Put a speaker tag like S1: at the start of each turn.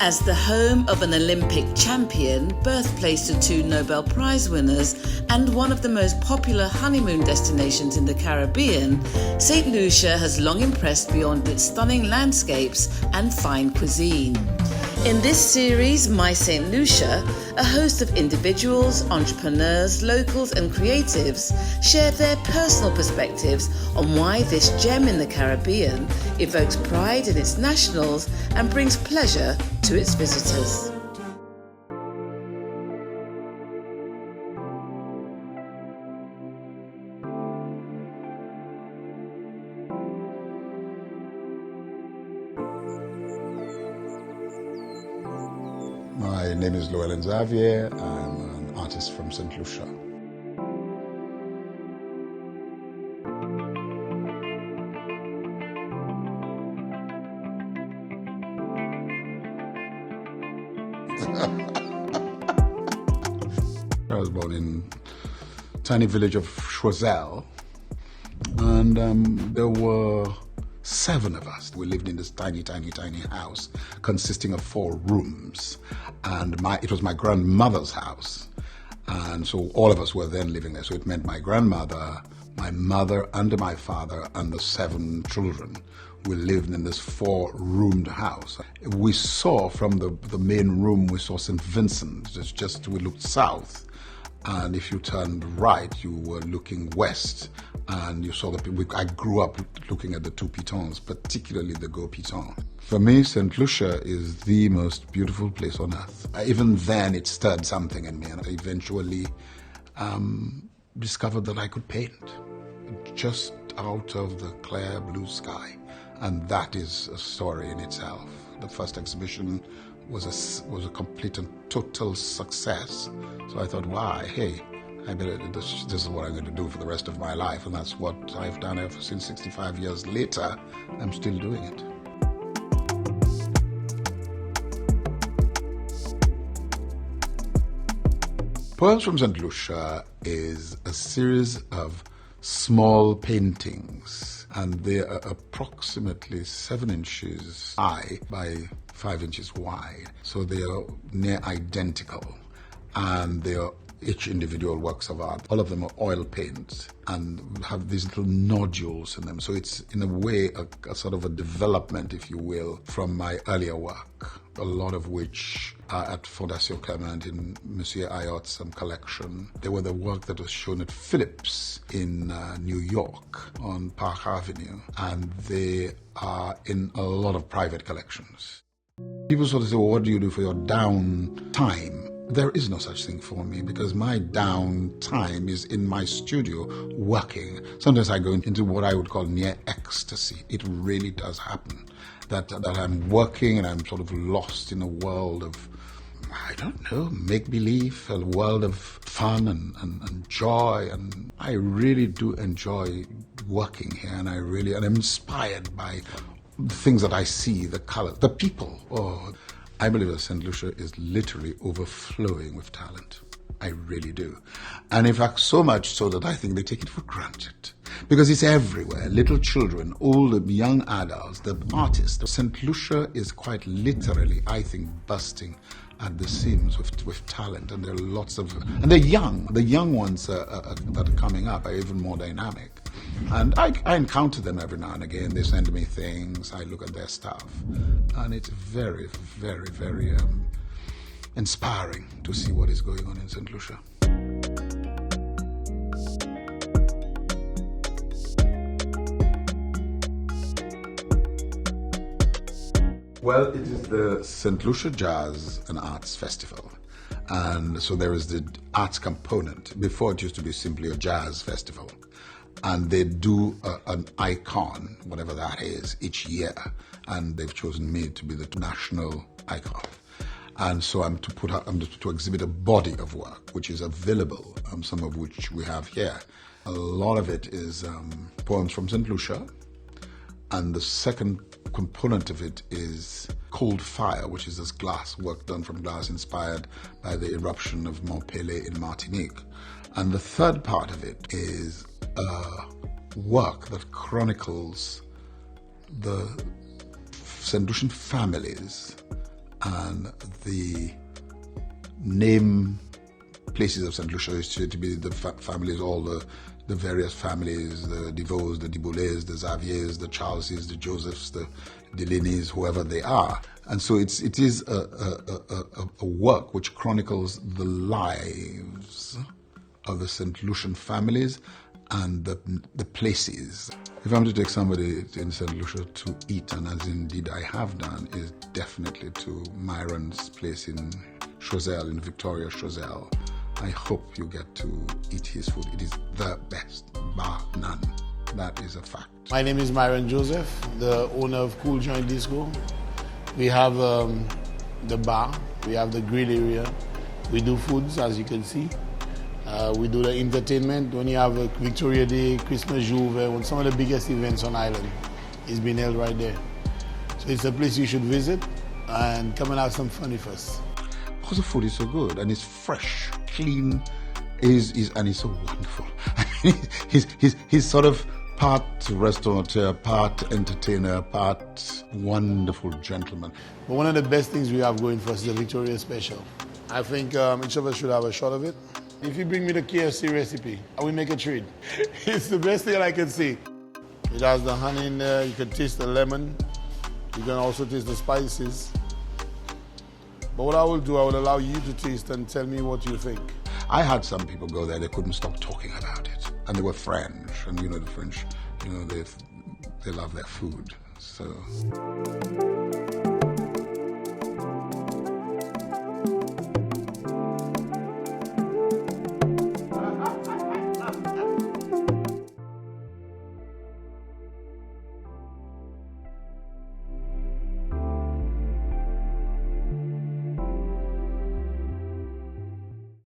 S1: As the home of an Olympic champion, birthplace to 2 Nobel Prize winners, and one of the most popular honeymoon destinations in the Caribbean, St. Lucia has long impressed beyond its stunning landscapes and fine cuisine. In this series, My St. Lucia, a host of individuals, entrepreneurs, locals and creatives share their personal perspectives on why this gem in the Caribbean evokes pride in its nationals and brings pleasure to its visitors.
S2: My name is Llewelyn Xavier. I'm an artist from St. Lucia. I was born in a tiny village of Choiseul, and there were 7 of us. We lived in this tiny house consisting of 4 rooms, and it was my grandmother's house, and so all of us were then living there. So it meant my grandmother, my mother, and my father, and the 7 children. We lived in this 4-roomed house. We saw from the main room, we saw St. Vincent. We looked south. And if you turned right, you were looking west, and you saw the people. I grew up looking at the 2 pitons, particularly the Go Piton. For me, St. Lucia is the most beautiful place on earth. Even then, it stirred something in me, and I eventually discovered that I could paint just out of the clear blue sky, and that is a story in itself. The first exhibition was a complete and total success. So I thought, hey, this is what I'm going to do for the rest of my life, and that's what I've done ever since. 65 years later, I'm still doing it. Poems from St. Lucia is a series of small paintings, and they are approximately 7 inches high by 5 inches wide. So they are near identical, and they are each individual works of art. All of them are oil paints and have these little nodules in them. So it's in a way a sort of a development, if you will, from my earlier work, a lot of which are at Fondation Clement in Monsieur Ayotte's collection. They were the work that was shown at Phillips in New York on Park Avenue, and they are in a lot of private collections. People sort of say, well, what do you do for your downtime? There is no such thing for me, because my downtime is in my studio working. Sometimes I go into what I would call near ecstasy. It really does happen that I'm working and I'm sort of lost in a world of, I don't know, make-believe, a world of fun and joy. And I really do enjoy working here, and I'm inspired by the things that I see, the colors, the people. I believe that St. Lucia is literally overflowing with talent. I really do. And in fact, so much so that I think they take it for granted. Because it's everywhere. Little children, old, young adults, the artists. St. Lucia is quite literally, I think, bursting at the seams with talent. And there are lots of, and they're young. The young ones that are coming up are even more dynamic. And I encounter them every now and again. They send me things. I look at their stuff. And it's very, very, very inspiring to see what is going on in St. Lucia. Well, it is the St. Lucia Jazz and Arts Festival. And so there is the arts component. Before, it used to be simply a jazz festival. And they do an icon, whatever that is, each year. And they've chosen me to be the national icon. And so I'm to exhibit a body of work, which is available, some of which we have here. A lot of it is poems from St. Lucia. And the second component of it is Cold Fire, which is this glass, work done from glass inspired by the eruption of Mont Pelé in Martinique. And the third part of it is work that chronicles the St. Lucian families And the name places of St. Lucia is to be the families, all the various families, the DeVos, the Deboulets, the Xaviers, the Charleses, the Josephs, the Delaney's, whoever they are. And so it is a work which chronicles the lives of the St. Lucian families and the places. If I'm to take somebody in St. Lucia to eat, and as indeed I have done, is definitely to Myron's place in Choiseul, in Victoria Choiseul. I hope you get to eat his food. It is the best, bar none. That is a fact.
S3: My name is Myron Joseph, the owner of Cool Joint Disco. We have the bar, we have the grill area. We do foods, as you can see. We do the entertainment. When you have a Victoria Day, Christmas Juve, when some of the biggest events on island is being held right there. So it's a place you should visit and come and have some fun with us.
S2: Because the food is so good and it's fresh, clean, and it's so wonderful. he's sort of part restaurateur, part entertainer, part wonderful gentleman.
S3: But one of the best things we have going for us is the Victoria Special. I think each of us should have a shot of it. If you bring me the KFC recipe, I will make a trade. It's the best thing I can see. It has the honey in there, you can taste the lemon, you can also taste the spices. But what I will do, I will allow you to taste and tell me what you think.
S2: I had some people go there, they couldn't stop talking about it. And they were French, and the French, they love their food. So